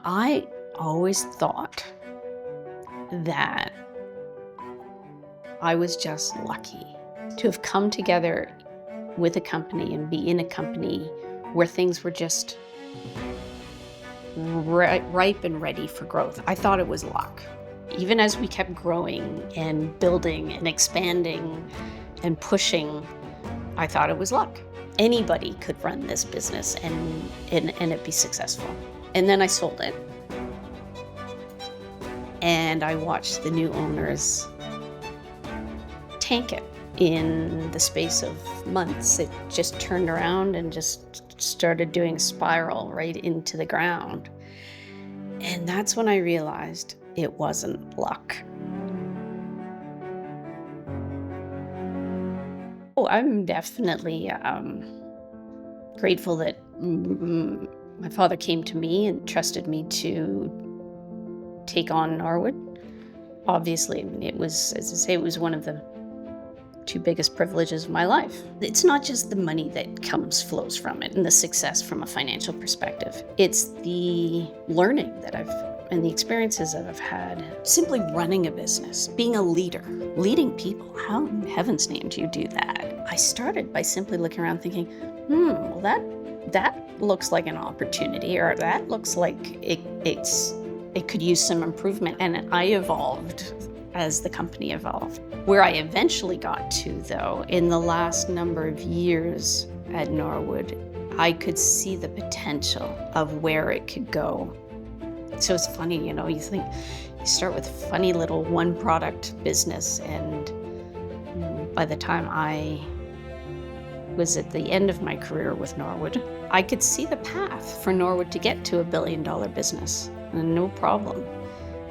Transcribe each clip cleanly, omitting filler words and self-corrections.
I always thought that I was just lucky to have come together with a company and be in a company where things were just ripe and ready for growth. I thought it was luck. Even as we kept growing and building and expanding and pushing, I thought it was luck. Anybody could run this business and it be successful. And then I sold it. And I watched the new owners tank it in the space of months. It just turned around and just started doing a spiral right into the ground. And that's when I realized it wasn't luck. Oh, I'm definitely grateful that my father came to me and trusted me to take on Norwood. Obviously, it was, as I say, it was one of the two biggest privileges of my life. It's not just the money that flows from it and the success from a financial perspective. It's the learning that and the experiences that I've had simply running a business, being a leader, leading people. How in heaven's name do you do that? I started by simply looking around thinking, well, that looks like an opportunity, or that looks like it could use some improvement. And I evolved as the company evolved. Where I eventually got to, though, in the last number of years at Norwood, I could see the potential of where it could go. So it's funny, you think you start with a funny little one product business, and by the time I was at the end of my career with Norwood, I could see the path for Norwood to get to $1 billion business, and no problem.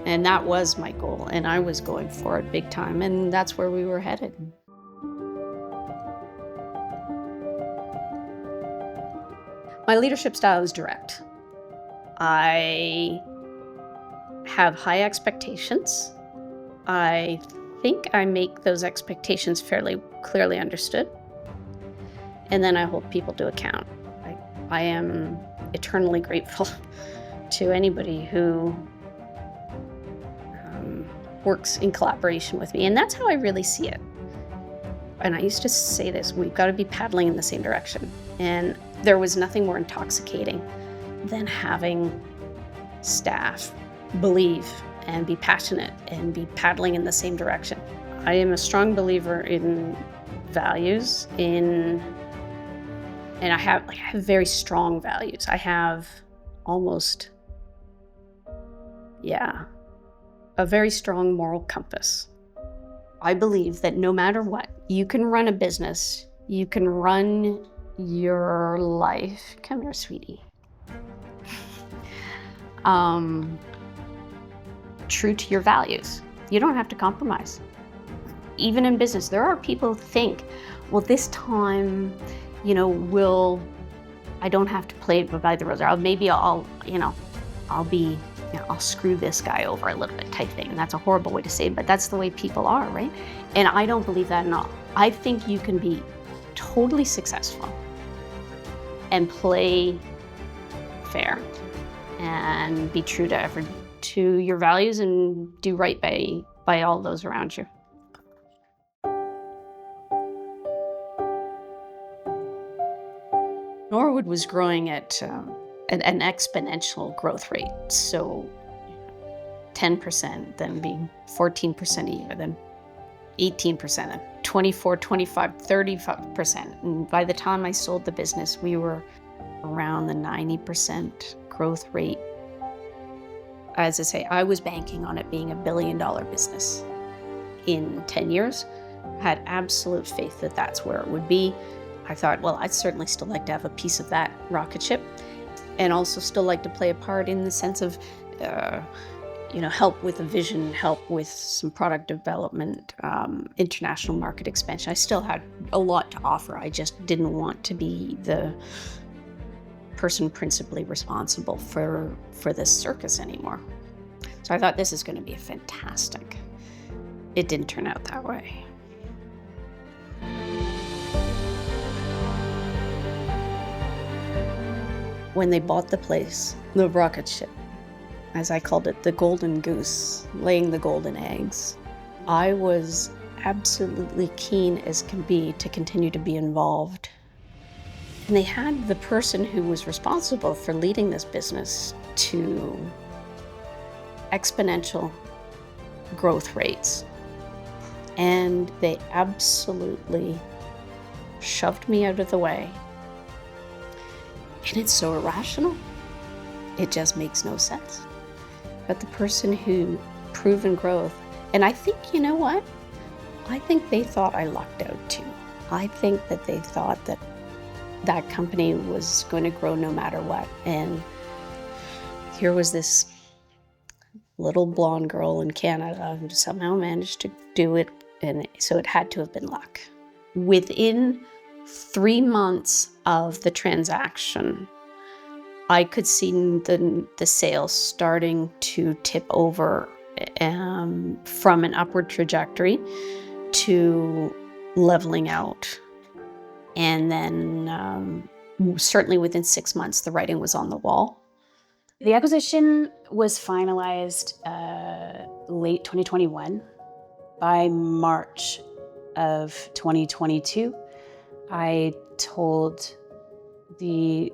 And that was my goal, and I was going for it big time, and that's where we were headed. My leadership style is direct. I have high expectations. I think I make those expectations fairly clearly understood. And then I hold people to account. I am eternally grateful to anybody who works in collaboration with me. And that's how I really see it. And I used to say this, we've got to be paddling in the same direction. And there was nothing more intoxicating than having staff believe and be passionate and be paddling in the same direction. I am a strong believer in values, and I have very strong values. I have a very strong moral compass. I believe that no matter what, you can run a business, you can run your life. Come here, sweetie. True to your values. You don't have to compromise. Even in business, there are people who think, well, this time, I don't have to play by the rules. I'll screw this guy over a little bit type thing. And that's a horrible way to say it, but that's the way people are, right? And I don't believe that at all. I think you can be totally successful and play fair and be true to your values and do right by all those around you. Norwood was growing at an exponential growth rate. So 10%, then being 14% a year, then 18%, then 24, 25, 35%. And by the time I sold the business, we were around the 90% growth rate. As I say, I was banking on it being $1 billion business in 10 years. I had absolute faith that that's where it would be. I thought, well, I'd certainly still like to have a piece of that rocket ship, and also still like to play a part in the sense of, help with a vision, help with some product development, international market expansion. I still had a lot to offer. I just didn't want to be the person principally responsible for this circus anymore. So I thought, this is going to be fantastic. It didn't turn out that way. When they bought the place, the rocket ship as I called it, the golden goose, laying the golden eggs. I was absolutely keen as can be to continue to be involved. And they had the person who was responsible for leading this business to exponential growth rates. And they absolutely shoved me out of the way. And it's so irrational. It just makes no sense. But the person who proven growth, and I think, you know what? I think they thought I lucked out too. I think that they thought that that company was going to grow no matter what. And here was this little blonde girl in Canada who somehow managed to do it. And so it had to have been luck. Within 3 months of the transaction, I could see the sales starting to tip over from an upward trajectory to leveling out. And then certainly within 6 months, the writing was on the wall. The acquisition was finalized late 2021. By March of 2022, I told the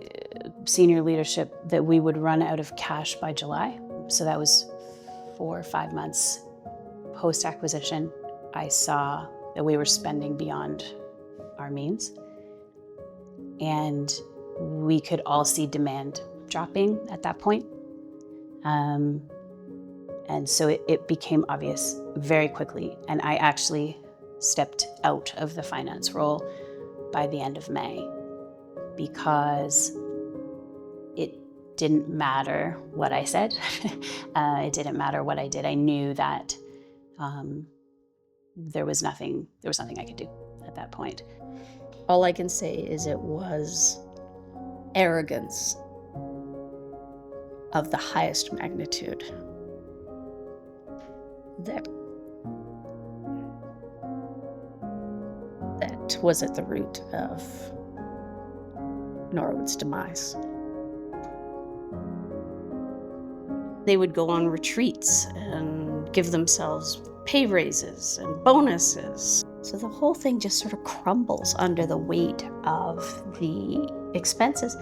senior leadership that we would run out of cash by July. So that was 4 or 5 months post-acquisition. I saw that we were spending beyond our means. And we could all see demand dropping at that point. And so it became obvious very quickly. And I actually stepped out of the finance role by the end of May because it didn't matter what I said. It didn't matter what I did. I knew that there was nothing I could do at that point. All I can say is it was arrogance of the highest magnitude that was at the root of Norwood's demise. They would go on retreats and give themselves pay raises and bonuses. So the whole thing just sort of crumbles under the weight of the expenses.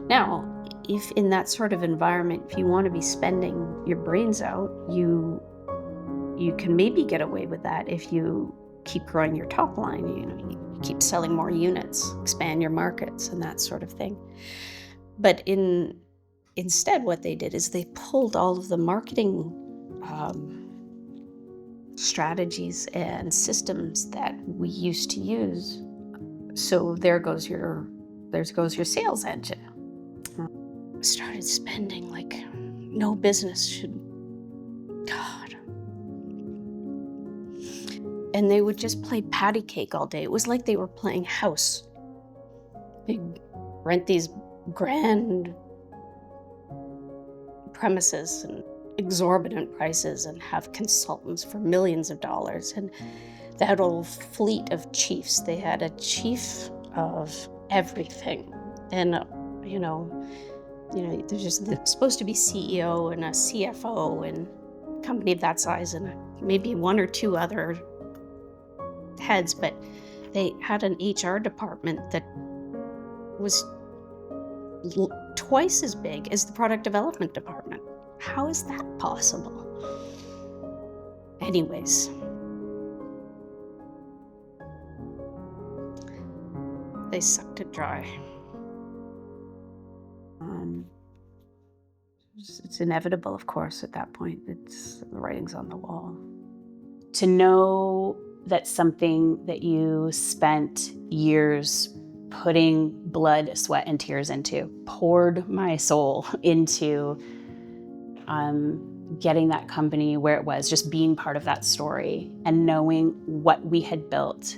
Now, if in that sort of environment, if you want to be spending your brains out, you can maybe get away with that if you keep growing your top line, you keep selling more units, expand your markets and that sort of thing. But instead what they did is they pulled all of the marketing strategies and systems that we used to use. So there goes your sales engine. Started spending like no business should. God. And they would just play patty cake all day. It was like they were playing house. They'd rent these grand premises and exorbitant prices and have consultants for millions of dollars. And they had a little fleet of chiefs. They had a chief of everything. And, there's just supposed to be CEO and a CFO and a company of that size and maybe 1 or 2 other heads, but they had an HR department that was twice as big as the product development department. How is that possible? Anyways, they sucked it dry. It's inevitable, of course, at that point. The writing's on the wall. To know that something that you spent years putting blood, sweat, and tears into, poured my soul into getting that company where it was, just being part of that story and knowing what we had built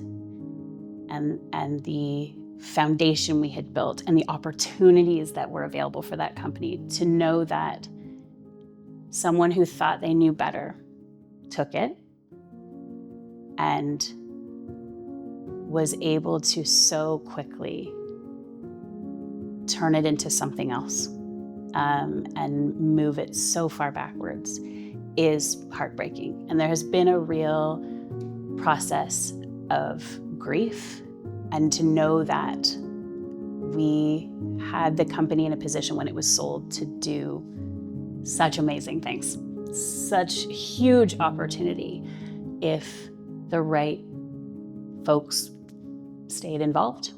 and the foundation we had built and the opportunities that were available for that company, to know that someone who thought they knew better took it and was able to so quickly turn it into something else and move it so far backwards is heartbreaking. And there has been a real process of grief, and to know that we had the company in a position when it was sold to do such amazing things, such huge opportunity if the right folks stayed involved.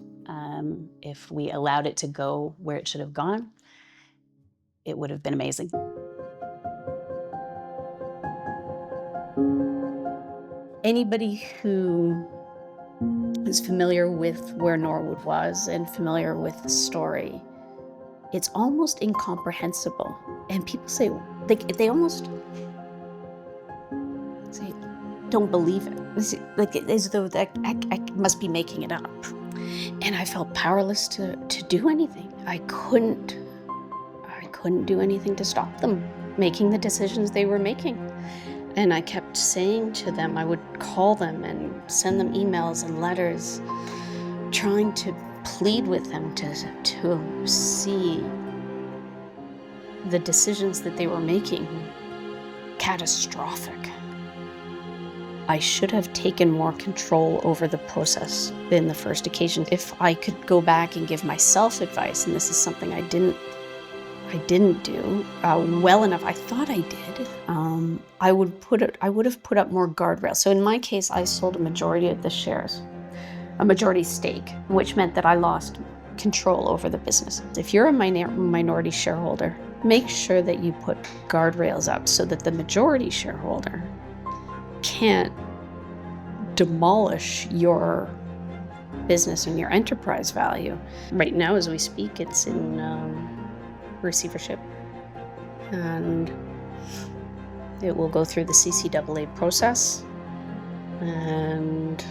If we allowed it to go where it should have gone, it would have been amazing. Anybody who is familiar with where Norwood was and familiar with the story, it's almost incomprehensible. And people say, they almost say, don't believe it. Like, as though that I must be making it up. And I felt powerless to do anything. I couldn't do anything to stop them making the decisions they were making. And I kept saying to them, I would call them and send them emails and letters, trying to plead with them to see the decisions that they were making catastrophic. I should have taken more control over the process than the first occasion. If I could go back and give myself advice, and this is something I didn't do well enough. I thought I did. I would have put up more guardrails. So in my case, I sold a majority of the shares, a majority stake, which meant that I lost control over the business. If you're a minority shareholder, make sure that you put guardrails up so that the majority shareholder can't demolish your business and your enterprise value. Right now, as we speak, it's in receivership, and it will go through the CCAA process, and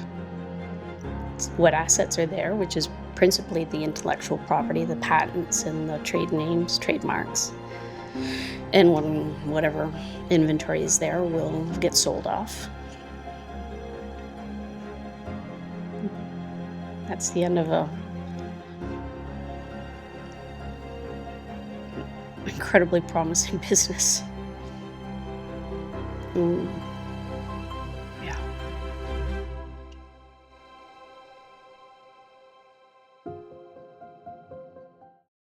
what assets are there, which is principally the intellectual property, the patents and the trade names, trademarks, and whatever inventory is there will get sold off. That's the end of a incredibly promising business.